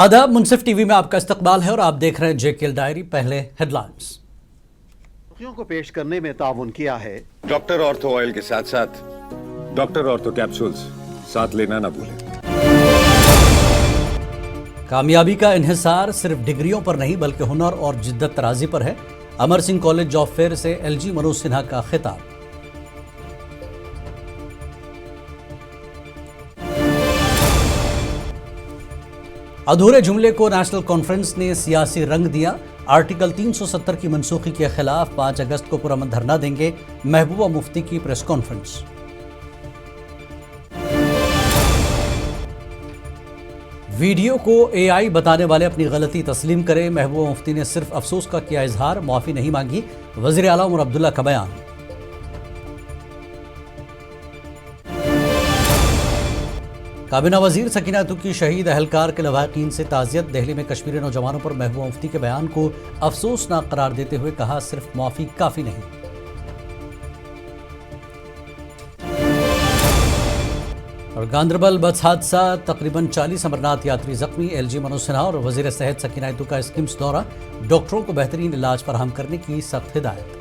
आदाब, मुनसिफ टीवी में आपका इस्तकबाल है और आप देख रहे हैं जेकेएल डायरी। पहले हेडलाइंस। सुर्खियों को पेश करने में ताउन किया है डॉक्टर ऑर्थो ऑयल के साथ साथ डॉक्टर ऑर्थो कैप्सूल्स साथ लेना ना भूलें। कामयाबी का इन्हिसार सिर्फ डिग्रियों पर नहीं बल्कि हुनर और जिद्दत तराजी पर है। Amar Singh college job fair से एलजी मनोज सिन्हा का खिताब। अधूरे जुमले को नेशनल कॉन्फ्रेंस ने सियासी रंग दिया। आर्टिकल 370 की मनसूखी के खिलाफ 5 अगस्त को पुरअमन धरना देंगे। महबूबा मुफ्ती की प्रेस कॉन्फ्रेंस। वीडियो को एआई बताने वाले अपनी गलती तस्लीम करें। महबूबा मुफ्ती ने सिर्फ अफसोस का किया इजहार, माफी नहीं मांगी। वजीर आला उमर अब्दुल्ला का बयान। काबीना वजीर सकीना तुकी शहीद अहलकार के लवाहिकीन से ताज़ियत। दहली में कश्मीरी नौजवानों पर महबूबा मुफ्ती के बयान को अफसोसनाक करार देते हुए कहा, सिर्फ माफी काफी नहीं। और गांदरबल बस हादसा, तकरीबन 40 अमरनाथ यात्री जख्मी। एलजी मनोज सिन्हा और वजीर सेहत सकीना तुका स्किम्स दौरा। डॉक्टरों को बेहतरीन इलाज फराहम करने की सख्त हिदायत।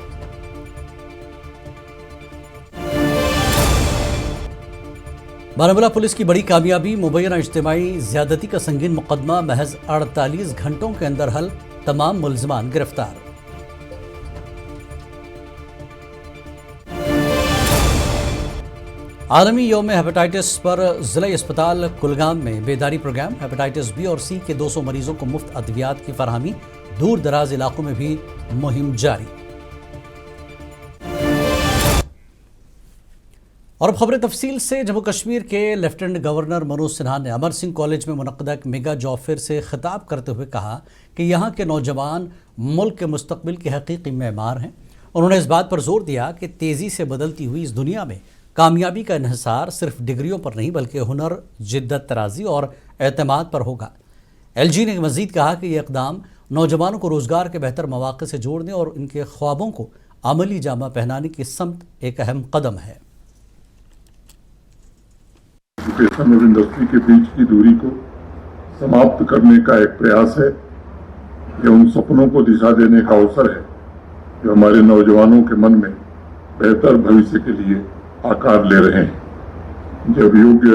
बारामूला पुलिस की बड़ी कामयाबी, मुबैना इज्तिमाई ज्यादती का संगीन मुकदमा महज 48 घंटों के अंदर हल। तमाम मुल्ज़िमान गिरफ्तार। आलमी यौम हेपेटाइटिस पर जिला अस्पताल कुलगाम में बेदारी प्रोग्राम। हेपेटाइटिस बी और सी के 200 मरीजों को मुफ्त अद्वियात की फरहमी। दूर दराज इलाकों में भी मुहिम जारी। और अब खबरें तफसील से। जम्मू कश्मीर के लेफ्टिनेंट गवर्नर मनोज सिन्हा ने अमर सिंह कॉलेज में मुनक्कदा एक मेगा जॉब फेयर से खिताब करते हुए कहा कि यहाँ के नौजवान मुल्क के मुस्तकबिल के हकीकी मेमार हैं। उन्होंने इस बात पर जोर दिया कि तेज़ी से बदलती हुई इस दुनिया में कामयाबी का इन्हिसार सिर्फ डिग्रियों पर नहीं बल्कि हुनर, जिद्दत तराजी और एतमाद पर होगा। एलजी ने मज़ीद कहा कि यह इक़दाम नौजवानों को रोज़गार के बेहतर मौक़े से जोड़ने और इनके ख्वाबों को अमली जामा पहनाने की समत एक अहम कदम है। एजुकेशन और इंडस्ट्री के बीच की दूरी को समाप्त करने का एक प्रयास है। यह उन सपनों को दिशा देने का अवसर है जो हमारे नौजवानों के मन में बेहतर भविष्य के लिए आकार ले रहे हैं। जब योग्य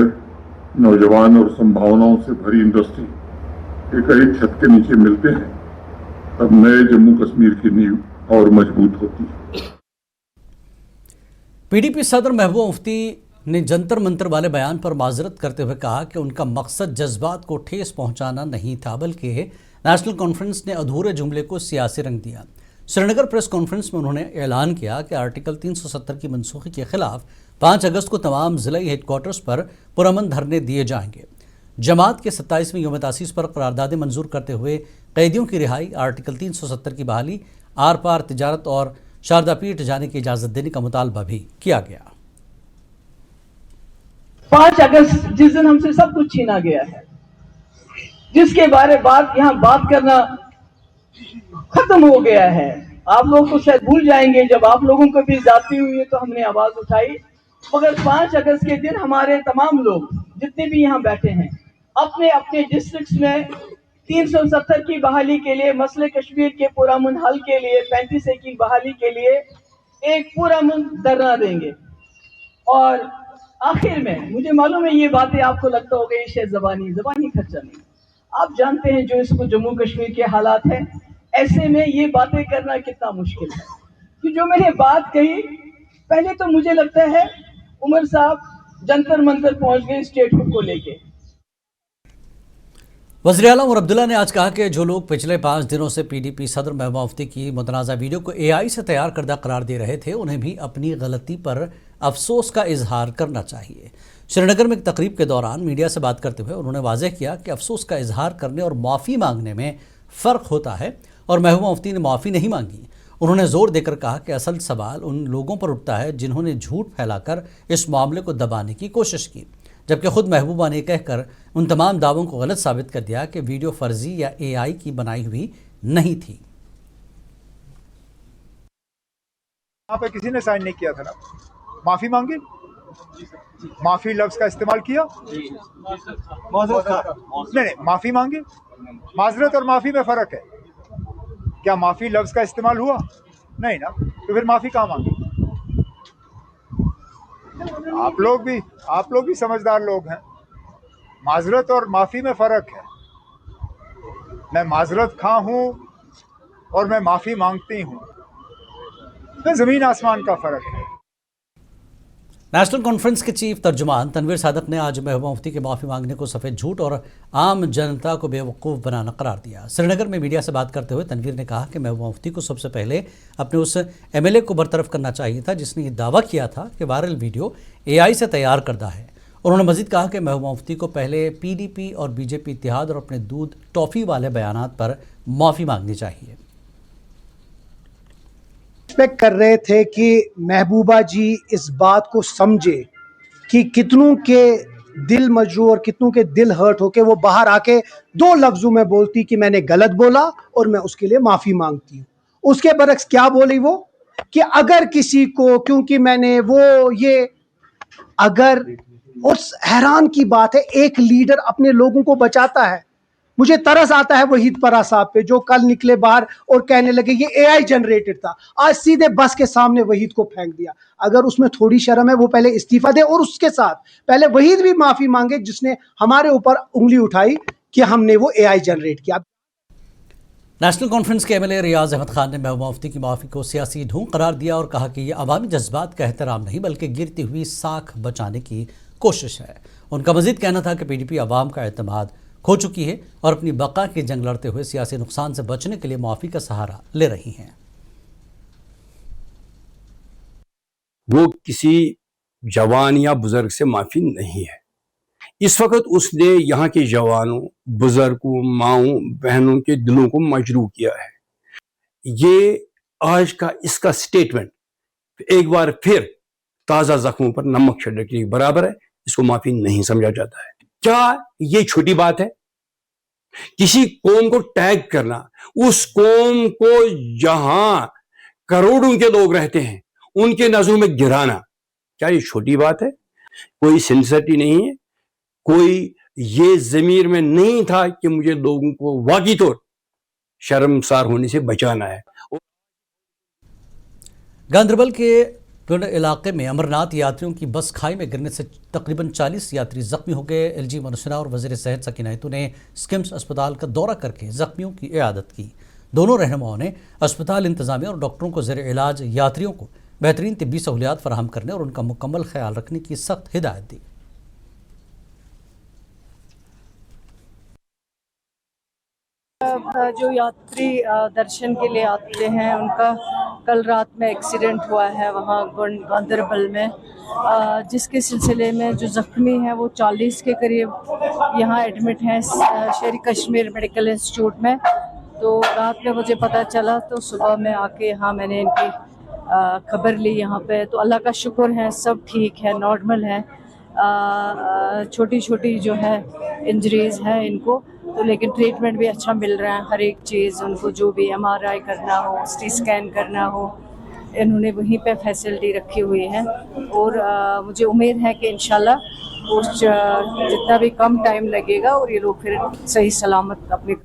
नौजवान और संभावनाओं से भरी इंडस्ट्री एक ही छत के नीचे मिलते हैं, तब नए जम्मू कश्मीर की नींव और मजबूत होती है। पीडीपी सदर महबूबा मुफ्ती ने जंतर मंतर वाले बयान पर माजरत करते हुए कहा कि उनका मकसद जज्बात को ठेस पहुंचाना नहीं था, बल्कि नेशनल कॉन्फ्रेंस ने अधूरे जुमले को सियासी रंग दिया। श्रीनगर प्रेस कॉन्फ्रेंस में उन्होंने ऐलान किया कि आर्टिकल 370 की मनसूखी के खिलाफ 5 अगस्त को तमाम ज़िलाई हेडक्वार्टर्स पर पुरअमन धरने दिए जाएंगे। जमात के 27वें यौम तासीस पर करारदादें मंजूर करते हुए कैदियों की रिहाई, आर्टिकल 370 की बहाली, आर पार तिजारत और शारदा पीठ जाने की इजाज़त देने का मुतालबा भी किया गया। 5 अगस्त जिस दिन हमसे सब कुछ छीना गया है, जिसके बारे यहाँ बात करना खत्म हो गया है। आप लोग तो शायद भूल जाएंगे, जब आप लोगों को भी जाती हुई है तो हमने आवाज उठाई, मगर 5 अगस्त के दिन हमारे तमाम लोग जितने भी यहाँ बैठे हैं अपने अपने डिस्ट्रिक्ट्स में 370 की बहाली के लिए, मसले कश्मीर के पुरअमन हल के लिए, 35A की बहाली के लिए एक पुरअमन धरना देंगे। और आखिर में मुझे मालूम है ये बातें आपको लगता होगा ये शायद जबानी खर्चा नहीं। आप जानते हैं जो इसको जम्मू कश्मीर के हालात हैं, ऐसे में ये बातें करना कितना मुश्किल है। कि जो मैंने बात कही, पहले तो मुझे लगता है उमर साहब जंतर मंतर पहुंच गए स्टेटहुड को लेके। वज़ीर आला उमर अब्दुल्ला ने आज कहा कि जो लोग पिछले 5 दिनों से पीडीपी सदर महबूबा मुफ्ती की मुतनाज़ा वीडियो को एआई से तैयार करदा करार दे रहे थे, उन्हें भी अपनी गलती पर अफसोस का इजहार करना चाहिए। श्रीनगर में एक तकरीब के दौरान मीडिया से बात करते हुए उन्होंने वाज़ेह किया कि अफसोस का इजहार करने और माफ़ी मांगने में फ़र्क होता है, और महबूबा मुफ्ती ने माफ़ी नहीं मांगी। उन्होंने जोर देकर कहा कि असल सवाल उन लोगों पर उठता है जिन्होंने झूठ फैलाकर इस मामले को दबाने की कोशिश की, जबकि खुद महबूबा ने कहकर उन तमाम दावों को गलत साबित कर दिया कि वीडियो फर्जी या एआई की बनाई हुई नहीं थी। यहाँ पे किसी ने साइन नहीं किया था ना, माफी मांगी, माफी लफ्ज का इस्तेमाल किया? नहीं, माफी मांगी। माजरत और माफी में फर्क है। क्या माफी लफ्ज का इस्तेमाल हुआ? नहीं ना, तो फिर माफी कहाँ मांगी? आप लोग भी समझदार लोग हैं। माजरत और माफी में फर्क है। मैं माजरत खां हूं और मैं माफी मांगती हूं, में जमीन आसमान का फर्क है। नेशनल कॉन्फ्रेंस के चीफ तर्जुमान तनवीर सादक ने आज महबूबा मुफ्ती के माफ़ी मांगने को सफ़ेद झूठ और आम जनता को बेवकूफ़ बनाना करार दिया। श्रीनगर में मीडिया से बात करते हुए तनवीर ने कहा कि महबूबा मुफ्ती को सबसे पहले अपने उस एमएलए को बरतरफ करना चाहिए था जिसने ये दावा किया था कि वायरल वीडियो एआई से तैयार करदा है। उन्होंने मजीद कहा कि महबूबा मुफ्ती को पहले पीडीपी और बीजेपी इत्तेहाद और अपने दूध टॉफ़ी वाले बयानात पर माफ़ी मांगनी चाहिए। एक्सपेक्ट कर रहे थे कि महबूबा जी इस बात को समझे कि कितनों के दिल मजरू और कितनों के दिल हर्ट होके वो बाहर आके दो लफ्जों में बोलती कि मैंने गलत बोला और मैं उसके लिए माफ़ी मांगती हूँ। उसके बरक्स क्या बोली वो कि अगर किसी को, क्योंकि मैंने वो ये, अगर, और हैरान की बात है एक लीडर अपने लोगों को बचाता है। मुझे तरस आता है वहीद परा साहब पे जो कल निकले बाहर और कहने लगे ये एआई जनरेटेड था। आज सीधे बस के सामने वहीद को फेंक दिया। अगर उसमें थोड़ी शर्म है वो पहले इस्तीफा दे और उसके साथ पहले वहीद भी माफी मांगे जिसने हमारे ऊपर उंगली उठाई कि हमने वो एआई जनरेट किया। नेशनल कॉन्फ्रेंस के एमएलए रियाज अहमद खान ने महबूबा मुफ्ती की माफ़ी को सियासी ढोंग करार दिया और कहा कि ये अवामी जज्बात का एहतराम नहीं बल्कि गिरती हुई साख बचाने की कोशिश है। उनका मजीद कहना था कि पीडीपी अवाम का एतमाद खो चुकी है और अपनी बका की जंग लड़ते हुए सियासी नुकसान से बचने के लिए माफ़ी का सहारा ले रही हैं। वो किसी जवान या बुजुर्ग से माफ़ी नहीं है। इस वक्त उसने यहाँ के जवानों, बुजुर्गों, माओं, बहनों के दिलों को मजरूह किया है। ये आज का इसका स्टेटमेंट एक बार फिर ताज़ा जख्मों पर नमक छिड़कने के बराबर है। इसको माफ़ी नहीं समझा जाता है। क्या ये छोटी बात है? किसी कौम को टैग करना, उस कौम को जहां करोड़ों के लोग रहते हैं उनके नजरों में गिराना, क्या ये छोटी बात है? कोई सिंसियरिटी नहीं है, कोई ये ज़मीर में नहीं था कि मुझे लोगों को वाकई तौर शर्मसार होने से बचाना है। गांधरबल के टुंड इलाके में अमरनाथ यात्रियों की बस खाई में गिरने से तकरीबन 40 यात्री जख्मी हो गए। एलजी मनोसरा और वज़ीर सेहत सकीना इतू ने स्किम्स अस्पताल का दौरा करके जख्मियों की इयादत की। दोनों रहनुमाओं ने अस्पताल इंतजामिया और डॉक्टरों को ज़ेर इलाज यात्रियों को बेहतरीन तिब्बी सहूलियात फराहम करने और उनका मुकम्मल ख्याल रखने की सख्त हिदायत दी। जो यात्री दर्शन के लिए आते हैं उनका कल रात में एक्सीडेंट हुआ है वहाँ गांधरबल में, जिसके सिलसिले में जो ज़ख्मी हैं वो 40 के करीब यहाँ एडमिट हैं शेर कश्मीर मेडिकल इंस्टीट्यूट में। तो रात में मुझे पता चला तो सुबह में आके यहाँ मैंने इनकी खबर ली यहाँ पे। तो अल्लाह का शुक्र है सब ठीक है, नॉर्मल है। छोटी छोटी जो है इंजरीज़ हैं इनको, तो लेकिन ट्रीटमेंट भी अच्छा मिल रहा है। हर एक चीज़ उनको जो भी MRI करना हो, CT स्कैन करना हो, इन्होंने वहीं पे फैसिलिटी रखी हुई है। और मुझे उम्मीद है कि इंशाल्लाह कुछ जितना भी कम टाइम लगेगा और ये लोग फिर सही सलामत अपने।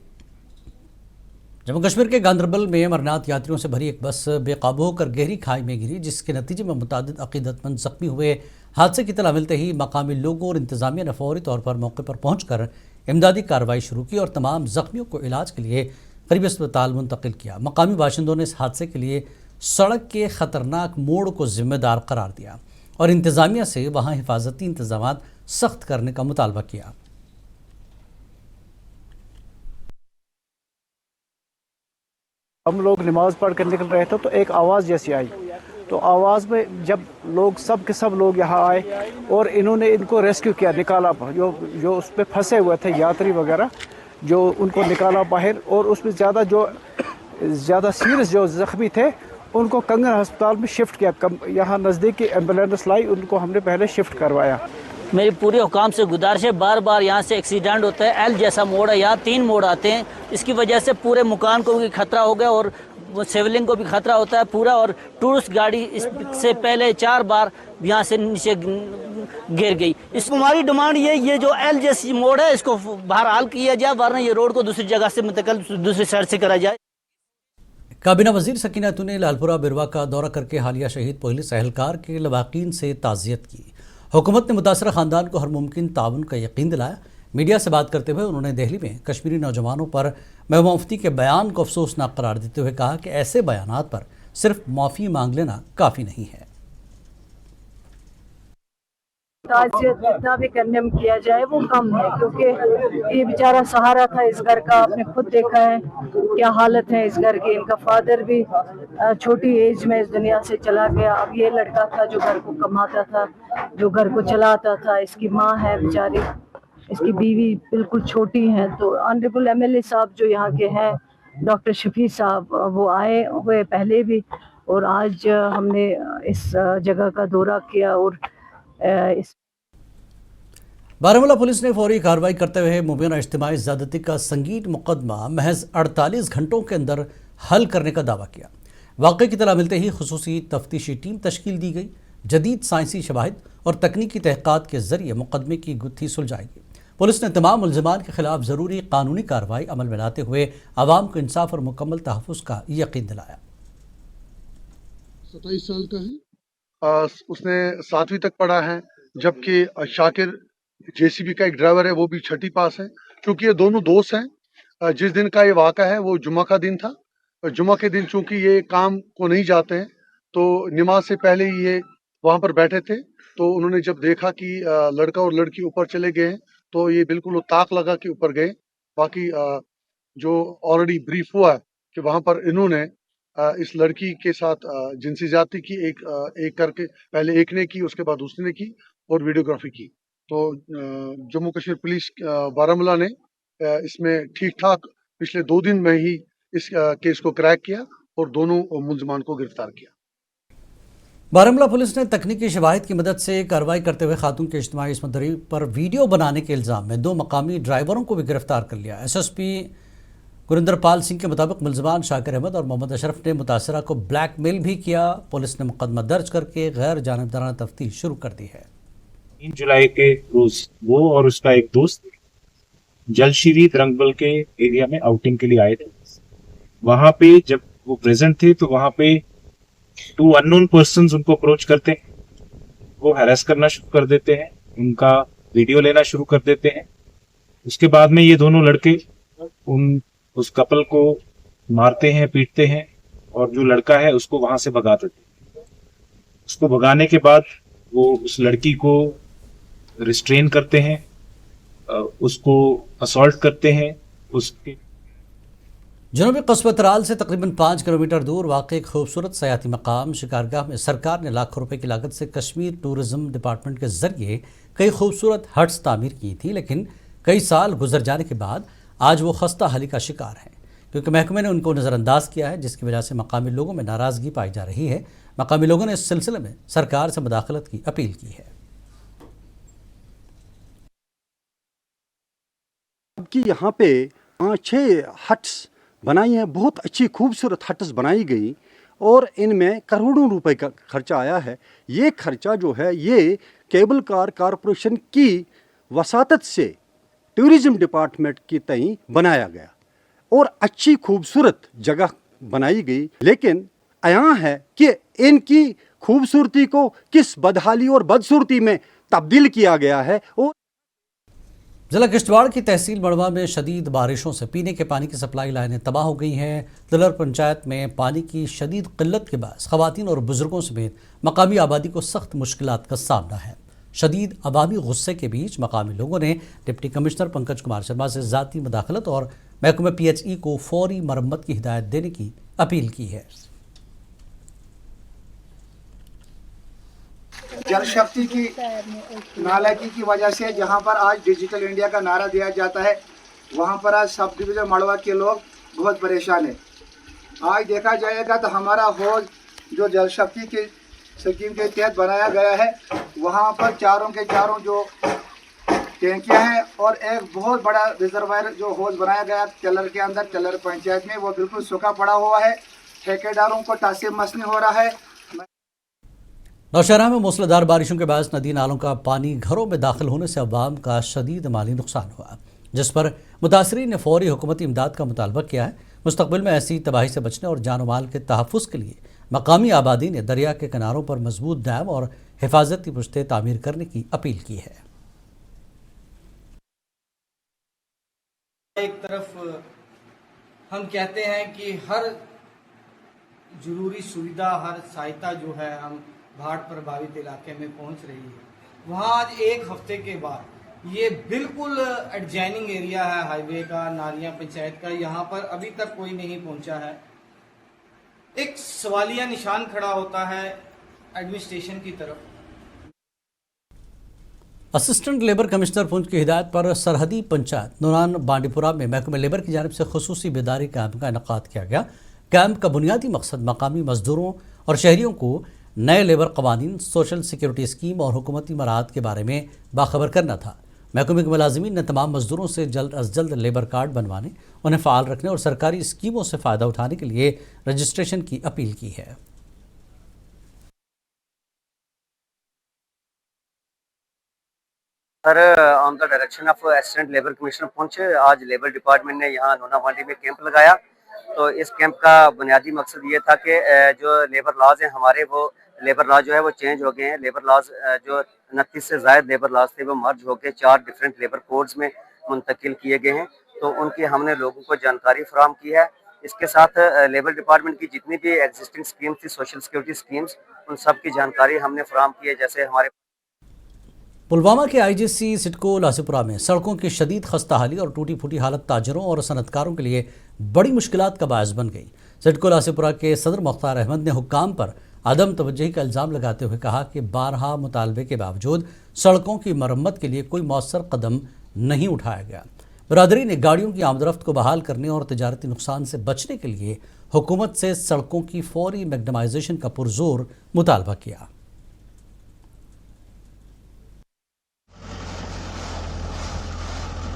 जम्मू कश्मीर के गांधरबल में अमरनाथ यात्रियों से भरी एक बस बेकाबू होकर गहरी खाई में गिरी, जिसके नतीजे में मुतादिद अकीदतमंद जख्मी हुए। हादसे की इत्तला मिलते ही मकामी लोगों और इंतजामिया ने फौरी तौर पर मौके पर पहुंचकर इमदादी कार्रवाई शुरू की और तमाम जख्मियों को इलाज के लिए करीबी अस्पताल मुंतकिल किया। मकामी बाशिंदों ने इस हादसे के लिए सड़क के ख़तरनाक मोड़ को जिम्मेदार करार दिया और इंतजामिया से वहाँ हिफाजती इंतजाम सख्त करने का मुतालबा किया। हम लोग नमाज पढ़ कर निकल रहे थे तो एक आवाज़ जैसी आई, तो आवाज़ में जब लोग सब के सब लोग यहाँ आए और इन्होंने इनको रेस्क्यू किया, निकाला। जो उस पर फंसे हुए थे यात्री वगैरह, जो उनको निकाला बाहर। और उसमें ज़्यादा सीरियस जो ज़ख्मी थे उनको कंगन अस्पताल में शिफ्ट किया। यहाँ नज़दीकी एम्बुलेंस लाई, उनको हमने पहले शिफ्ट करवाया। मेरी पूरे हुकाम से गुजारिश है, बार बार यहाँ से एक्सीडेंट होता है। एल जैसा मोड़ है, यहाँ 3 मोड़ आते हैं, इसकी वजह से पूरे मुकाम को भी खतरा हो गया और सिविलियन को भी खतरा होता है पूरा। और टूरिस्ट गाड़ी इससे पहले 4 बार यहाँ से नीचे गिर गई। इस हमारी डिमांड ये जो LJC मोड़ है इसको बहरहाल किया जाए, वरना ये रोड को दूसरी जगह से मुंतकिल दूसरी साइड से करा जाए। काबीना वजीर सकीनातु ने लालपुरा बिरवा का दौरा करके हालिया शहीद पुलिस एहलकार के लवाकीन से ताज़ियत की। हुकूमत ने मुतासरा ख़ानदान को हर मुमकिन ताउन का यकीन दिलाया। मीडिया से बात करते हुए उन्होंने दिल्ली में कश्मीरी नौजवानों पर महबूबा मुफ्ती के बयान को अफसोसनाक करार देते हुए कहा कि ऐसे बयानात पर सिर्फ माफ़ी मांग लेना काफ़ी नहीं है। ताज़ियत जितना भी कंडेम किया जाए वो कम है, क्योंकि ये बेचारा सहारा था इस घर का। आपने खुद देखा है क्या हालत है इस घर की। इनका फादर भी छोटी एज में इस दुनिया से चला गया। अब ये लड़का था जो घर को कमाता था, जो घर को चलाता था। इसकी माँ है बेचारी, इसकी बीवी बिल्कुल छोटी है। तो ऑनरेबल MLA साहब जो यहाँ के हैं, डॉक्टर शफी साहब, वो आए हुए पहले भी, और आज हमने इस जगह का दौरा किया। और इस बारामूला पुलिस ने फौरी कार्रवाई करते हुए मुबैना इज्तिमाई ज़्यादती का संगीन मुकदमा महज 48 घंटों के अंदर हल करने का दावा किया। वाक़े की तला मिलते ही खुसूसी तफ्तीशी टीम तश्कील दी गई। जदीद साइंसी शवाहिद और तकनीकी तहक़ीक़ात के ज़रिए मुकदमे की गुत्थी सुलझाएगी। पुलिस ने तमाम मुल्ज़िमान के खिलाफ ज़रूरी कानूनी कार्रवाई अमल में लाते हुए आवाम को इंसाफ और मुकम्मल तहफ़्फ़ुज़ का यकीन दिलाया। 27 साल का है, उसने 7वीं तक पढ़ा है, जबकि शाकिर JCB का एक ड्राइवर है, वो भी 6ठी पास है। क्योंकि ये दोनों दोस्त हैं। जिस दिन का ये वाक़ा है वो जुम्मा का दिन था। जुम्मा के दिन चूंकि ये काम को नहीं जाते हैं, तो नमाज से पहले ही ये वहाँ पर बैठे थे। तो उन्होंने जब देखा कि लड़का और लड़की ऊपर चले गए हैं, तो ये बिल्कुल वो ताक लगा के ऊपर गए। बाकी जो ऑलरेडी ब्रीफ हुआ है कि वहाँ पर इन्होंने इस लड़की के साथ जिनसी ज़्यादती की, एक करके पहले एक ने की, उसके बाद दूसरे ने की और वीडियोग्राफी की। तो जम्मू कश्मीर पुलिस बारामूला ने इसमें ठीक ठाक पिछले 2 दिन में ही इस केस को क्रैक किया और दोनों मुल्ज़िमान को गिरफ्तार किया। बारामूला पुलिस ने तकनीकी शवाहिद की मदद से कार्रवाई करते हुए खातून के इज्तिमाई इस्मत दरी पर वीडियो बनाने के इल्ज़ाम में 2 मकामी ड्राइवरों को भी गिरफ्तार कर लिया। SSP गुरिंदर पाल सिंह के मुताबिक मुल्ज़िमान शाकिर अहमद और मोहम्मद अशरफ ने मुतासरा को ब्लैकमेल भी किया। पुलिस ने मुकदमा दर्ज करके गैर जानिबदाराना तफ्तीश शुरू कर दी है। 3 जुलाई के रोज वो और उसका एक दोस्त जलशीरी रंगबल के एरिया में आउटिंग के लिए आए थे। वहां पे जब वो प्रेजेंट थे तो वहां पे 2 अननोन पर्सन्स उनको अप्रोच करते हैं, वो हैरेस करना शुरू कर देते हैं, उनका वीडियो लेना शुरू कर देते हैं। उसके बाद में ये दोनों लड़के उस कपल को मारते हैं, पीटते हैं और जो लड़का है उसको वहां से भगा देते हैं। उसको भगाने के बाद वो उस लड़की को रिस्ट्रेन करते हैं, उसको असॉल्ट करते हैं। उसके जनूबी कस्बा तराल से तकरीबन 5 किलोमीटर दूर वाक़ एक खूबसूरत सयाती मकाम शिकारगाह में सरकार ने लाखों रुपए की लागत से कश्मीर टूरिज़्म डिपार्टमेंट के ज़रिए कई खूबसूरत हट्स तामीर की थी, लेकिन कई साल गुजर जाने के बाद आज वो खस्ता हाली का शिकार है, क्योंकि महकमे ने उनको नज़रअंदाज किया है, जिसकी वजह से मकामी लोगों में नाराज़गी पाई जा रही है। मकामी लोगों ने इस सिलसिले में सरकार से मुदाखलत की अपील की है। कि यहाँ पे 5-6 हट्स बनाई हैं, बहुत अच्छी खूबसूरत हट्स बनाई गई और इनमें करोड़ों रुपए का खर्चा आया है। ये खर्चा जो है ये केबल कार कारपोरेशन की वसातत से टूरिज़्म डिपार्टमेंट की तय बनाया गया और अच्छी खूबसूरत जगह बनाई गई। लेकिन यहाँ है कि इनकी खूबसूरती को किस बदहाली और बदसूरती में तब्दील किया गया है। और जिला किश्तवाड़ की तहसील बड़वा में शदीद बारिशों से पीने के पानी की सप्लाई लाइनें तबाह हो गई हैं। तिलर पंचायत में पानी की शदीद किल्लत के बायस ख़वातीन और बुजुर्गों समेत मकामी आबादी को सख्त मुश्किलात का सामना है। शदीद अवामी गुस्से के बीच मकामी लोगों ने डिप्टी कमिश्नर पंकज कुमार शर्मा से ज़ाती मुदाखलत और महकमे PHE को फौरी मरम्मत की हिदायत देने की अपील की है। जल शक्ति की नालायकी की वजह से जहां पर आज डिजिटल इंडिया का नारा दिया जाता है, वहां पर आज सब डिवीजन मड़वा के लोग बहुत परेशान हैं। आज देखा जाएगा तो हमारा हौज जो जल शक्ति की स्कीम के तहत बनाया गया है, वहां पर चारों के चारों जो टैंकियां हैं और एक बहुत बड़ा रिजर्वायर जो हौज बनाया गया टेलर के अंदर, टेलर पंचायत में, वो बिल्कुल सूखा पड़ा हुआ है। ठेकेदारों को टासे मसनी हो रहा है। नौशहरा में मूसलाधार बारिशों के बायस नदी नालों का पानी घरों में दाखिल होने से अवाम का शदीद माली नुकसान हुआ, जिस पर मुतासरीन ने फौरी हुकूमती इमदाद का मुतालबा किया है। मुस्तकबिल में ऐसी तबाही से बचने और जान माल के तहफ़्फ़ुज़ के लिए मकामी आबादी ने दरिया के किनारों पर मजबूत डैम और हिफाजती पुश्ते तामीर करने की अपील की है। एक तरफ हम कहते हैं कि हर जरूरी सुविधा, हर सहायता जो है हम बाढ़ प्रभावित इलाके में पहुंच रही है, वहाँ आज एक हफ्ते के बाद ये बिल्कुल एडजॉइनिंग एरिया है हाईवे का, नालियां पंचायत का, यहाँ पर अभी तक कोई नहीं पहुंचा है। एक सवालिया निशान खड़ा होता है एडमिनिस्ट्रेशन की तरफ। असिस्टेंट लेबर कमिश्नर पुंछ की हिदायत पर सरहदी पंचायत नूरान बांडीपुरा में महकमे लेबर की जानिब से खुसूसी बेदारी कैंप का इनेकाद किया गया। कैंप का बुनियादी मकसद मकामी मजदूरों और शहरियों को नए लेबर कवानीन, सोशल सिक्योरिटी स्कीम और हुकूमती मराहत के बारे में बाखबर करना था। महकमे के मुलाजिमीन ने तमाम मजदूरों से जल्द अज जल्द लेबर कार्ड बनवाने, उन्हें फ़ाल रखने और सरकारी स्कीमों से फ़ायदा उठाने के लिए रजिस्ट्रेशन की अपील की है। Sir, on the direction of assistant labour commissioner Poonch, आज लेबर डिपार्टमेंट ने यहाँ नूना मंडी में कैंप लगाया। तो इस कैंप का बुनियादी मकसद ये था कि जो लेबर लॉज हैं हमारे, वो लेबर लॉज जो है वो चेंज हो गए हैं। लेबर लॉज जो 29 से ज़ायद लेबर लॉज थे वो मर्ज होकर 4 डिफरेंट लेबर कोड्स में मुंतकिल किए गए हैं। तो उनकी हमने लोगों को जानकारी फराहम की है। इसके साथ लेबर डिपार्टमेंट की जितनी भी एग्जिस्टिंग स्कीम थी, सोशल सिक्योरिटी स्कीम्स, उन सब की जानकारी हमने फराहम की है। जैसे हमारे पुलवामा के आईजीसी सिडको लासीपुरा में सड़कों की शदीद खस्ताहाली और टूटी फूटी हालत ताजरों और सनतकारों के लिए बड़ी मुश्किलात का बायस बन गई। सिडको लासीपुरा के सदर मुख्तार अहमद ने हुक्काम पर अदम तवज्जुही का इल्ज़ाम लगाते हुए कहा कि 12 मुतालबे के बावजूद सड़कों की मरम्मत के लिए कोई मौसर कदम नहीं उठाया गया। बरादरी ने गाड़ियों की आमदरफ्त को बहाल करने और तजारती नुकसान से बचने के लिए हुकूमत से सड़कों की फौरी मैग्नेमाइजेशन का पुरजोर मुतालबा किया।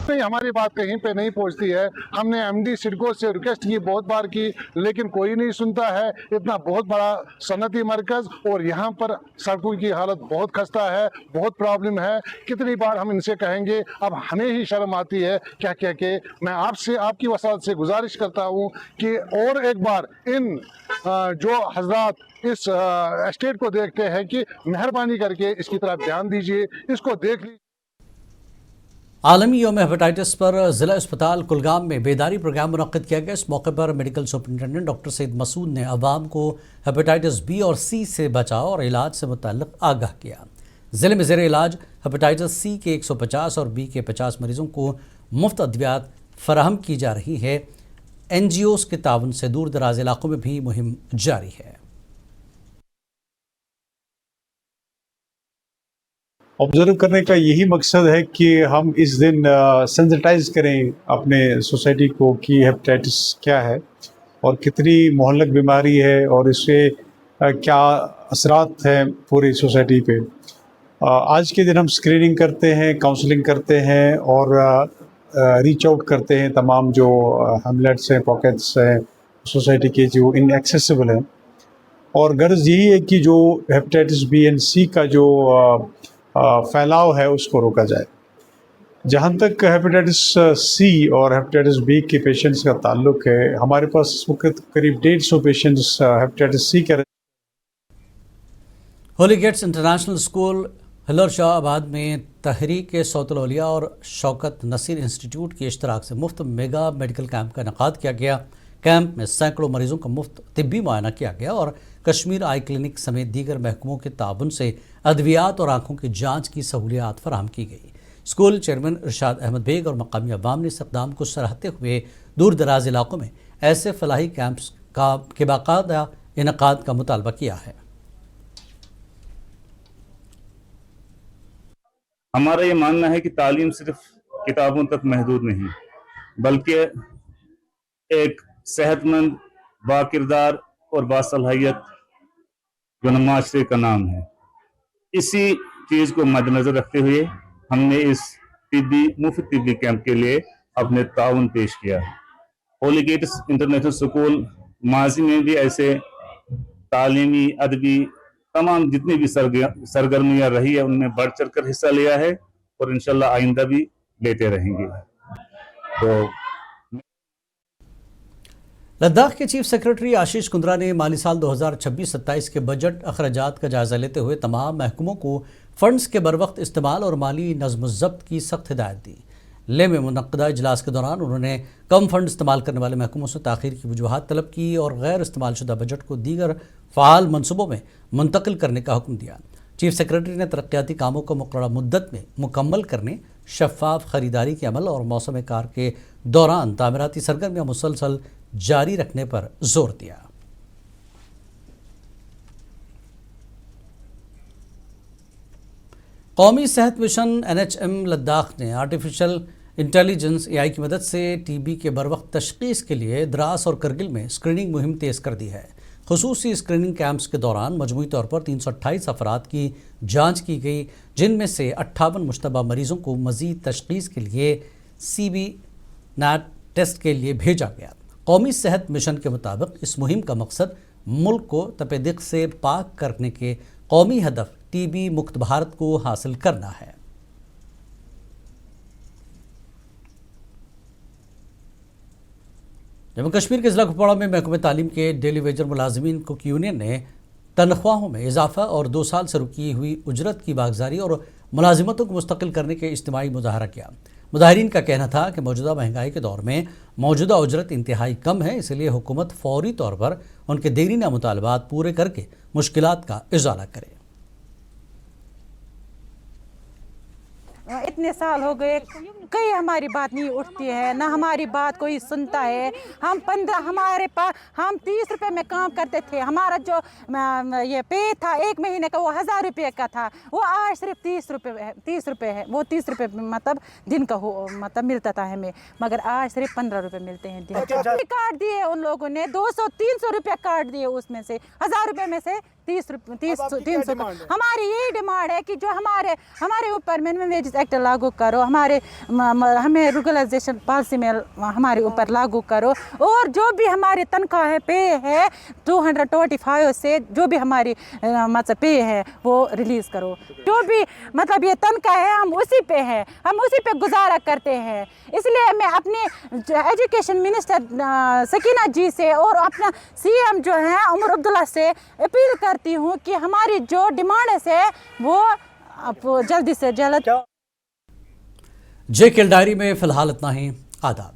नहीं, हमारी बात कहीं पे नहीं पहुंचती है। हमने एमडी सिडको से रिक्वेस्ट की, बहुत बार की, लेकिन कोई नहीं सुनता है। इतना बहुत बड़ा सनती मरकज और यहाँ पर सड़कों की हालत बहुत खस्ता है, बहुत प्रॉब्लम है। कितनी बार हम इनसे कहेंगे, अब हमें ही शर्म आती है क्या कह के। मैं आपसे, आपकी वसात से गुजारिश करता हूँ कि और एक बार इन जो हजरात इस एस्टेट को देखते हैं कि मेहरबानी करके इसकी तरफ ध्यान दीजिए, इसको देख लीजिए। आलमी यौम हेपेटाइटिस पर ज़िला अस्पताल कुलगाम में बेदारी प्रोग्राम मुनक्किद किया गया। इस मौके पर medical superintendent doctor Saeed Masood ने अवाम को हेपेटाइटिस बी और सी से बचाव और इलाज से मुतल्लिक़ आगाह किया। ज़िले में ज़ेर इलाज हेपेटाइटिस सी के 150 और बी के 50 मरीज़ों को मुफ्त अद्वियात फराहम की जा रही है। NGOs के ताउन से दूर दराज इलाकों में भी मुहिम जारी है। ऑब्जर्व करने का यही मकसद है कि हम इस दिन सेंसिटाइज करें अपने सोसाइटी को कि हेपेटाइटिस क्या है और कितनी मोहल्लक बीमारी है और इससे क्या असरात हैं पूरी सोसाइटी पे। आज के दिन हम स्क्रीनिंग करते हैं, काउंसलिंग करते हैं और रीच आउट करते हैं तमाम जो हैमलेट्स हैं, पॉकेट्स हैं सोसाइटी के जो इनएक्सेसिबल हैं। और गर्ज यही है कि जो हेपेटाइटिस बी एंड सी का जो फैलाव है उसको रोका जाए। जहाँ तक हेपेटाइटिस सी और हेपेटाइटिस बी के पेशेंट्स का ताल्लुक है, हमारे पास इस वक्त करीब 150 पेशेंट्स हेपेटाइटिस सी के। होली गेट्स इंटरनेशनल स्कूल हिलर शाहबाद में तहरीक सौतुल औलिया और शौकत नसीर इंस्टीट्यूट के इश्तराक से मुफ्त मेगा मेडिकल कैंप का इनेकाद किया गया। कैंप में सैकड़ों मरीजों का मुफ्त तिब्बी मुआयना किया गया और कश्मीर आई क्लिनिक समेत दीगर महकमों के ताबन से अद्वियात और आँखों की जाँच की सहूलियात फराहम की गई। स्कूल चेयरमैन इरशाद अहमद बेग और मकामी अवाम ने इस इक़दाम को सराहते हुए दूर दराज इलाकों में ऐसे फलाही कैंप्स के बाकायदा इनेकाद का मुतालबा किया है। हमारा ये मानना है कि तालीम सिर्फ किताबों तक महदूद नहीं, बल्कि एक सेहतमंद, बाकिरदार और बासलाहियत जो माशरे का नाम है। इसी चीज़ को मद्देनजर रखते हुए हमने इस मुफ्त तिब्बी कैंप के लिए अपने ताउन पेश किया है। होली गेट्स इंटरनेशनल स्कूल माजी में भी ऐसे तालीमी, अदबी तमाम जितनी भी सरगर्मियां रही है उनमें बढ़ चढ़ कर हिस्सा लिया है और इंशाल्लाह आइंदा भी लेते रहेंगे। तो लद्दाख के चीफ सेक्रेटरी आशीष कुंद्रा ने माली साल 2026-27 के बजट अखराजात का जायजा लेते हुए तमाम महकमों को फंड्स के बरवक्त इस्तेमाल और माली नज़्म-ज़ब्त की सख्त हिदायत दी। लेह में मुनक्कदा इजलास के दौरान उन्होंने कम फंड इस्तेमाल करने वाले महकमों से ताख़ीर की वजूहात तलब की और गैर इस्तेमाल शुदा बजट को दीगर फ़ाल मनसूबों में मुंतकिल करने का हुक्म दिया। चीफ सेक्रेटरी ने तरक्याती कामों को मुक़र्ररा मुद्दत में मुकम्मल करने, शफ़ाफ ख़रीदारी के अमल और मौसम कार के दौरान तामीराती सरगर्मियाँ मुसलसल जारी रखने पर जोर दिया। कौमी सेहत मिशन NHM लद्दाख ने आर्टिफिशियल इंटेलिजेंस AI की मदद से TB के बरवक्त तशख़ीस के लिए द्रास और करगिल में स्क्रीनिंग मुहिम तेज़ कर दी है। खुसूसी स्क्रीनिंग कैंप्स के दौरान मजमूई तौर पर 328 अफराद की जांच की गई, जिनमें से 58 मुश्तबा मरीज़ों को मज़ीद तशख़ीस के लिए CB NAT टेस्ट के लिए भेजा गया। कौमी सेहत मिशन के मुताबिक इस मुहिम का मकसद मुल्क को तपेदिक से पाक करने के कौमी हदफ TB मुक्त भारत को हासिल करना है। जम्मू कश्मीर के ज़िला कुपवाड़ा में महकमे तालीम के डेली वेजर मुलाजमीन कुक यूनियन ने तनख्वाहों में इजाफा और 2 साल से रुकी हुई उजरत की बागजारी और मुलाजिमतों को मुस्तकिल करने के इज्तिमाई मुजाहरा किया। मुजाहिरीन का कहना था कि मौजूदा महंगाई के दौर में मौजूदा उजरत इंतहाई कम है, इसलिए हुकूमत फौरी तौर पर उनके देरीना मुतालबात पूरे करके मुश्किलात का इजाला करे। इतने साल हो गए, कहीं हमारी बात नहीं उठती है, ना हमारी बात कोई सुनता है। हम 15 हमारे पास हम 30 रुपए में काम करते थे। हमारा जो ये पे था 1 महीने का वो 1000 रुपये का था, वो आज सिर्फ 30 रुपये है। वो 30 रुपये मतलब दिन का मतलब मिलता था हमें, मगर आज सिर्फ 15 रुपये मिलते हैं दिन का। काट दिए उन लोगों ने 200-300 रुपये काट दिए, उसमें से 1000 रुपये में से 300। हमारी यही डिमांड है कि जो हमारे ऊपर मिनिमम वेजेस एक्ट लागू करो, हमें रेगुलराइजेशन पॉलिसी में हमारे ऊपर लागू करो, और जो भी हमारी तनख्वाह है, पे है 225 से जो भी हमारी मतलब पे है वो रिलीज़ करो। जो भी मतलब ये तनख्वाह है हम उसी पे गुजारा करते हैं। इसलिए मैं अपने एजुकेशन मिनिस्टर सकीना जी से और अपना CM जो है उमर अब्दुल्ला से अपील करती हूँ कि हमारी जो डिमांड है वो जल्दी से जल्द। JKL डायरी में फ़िलहाल इतना ही। आदाब।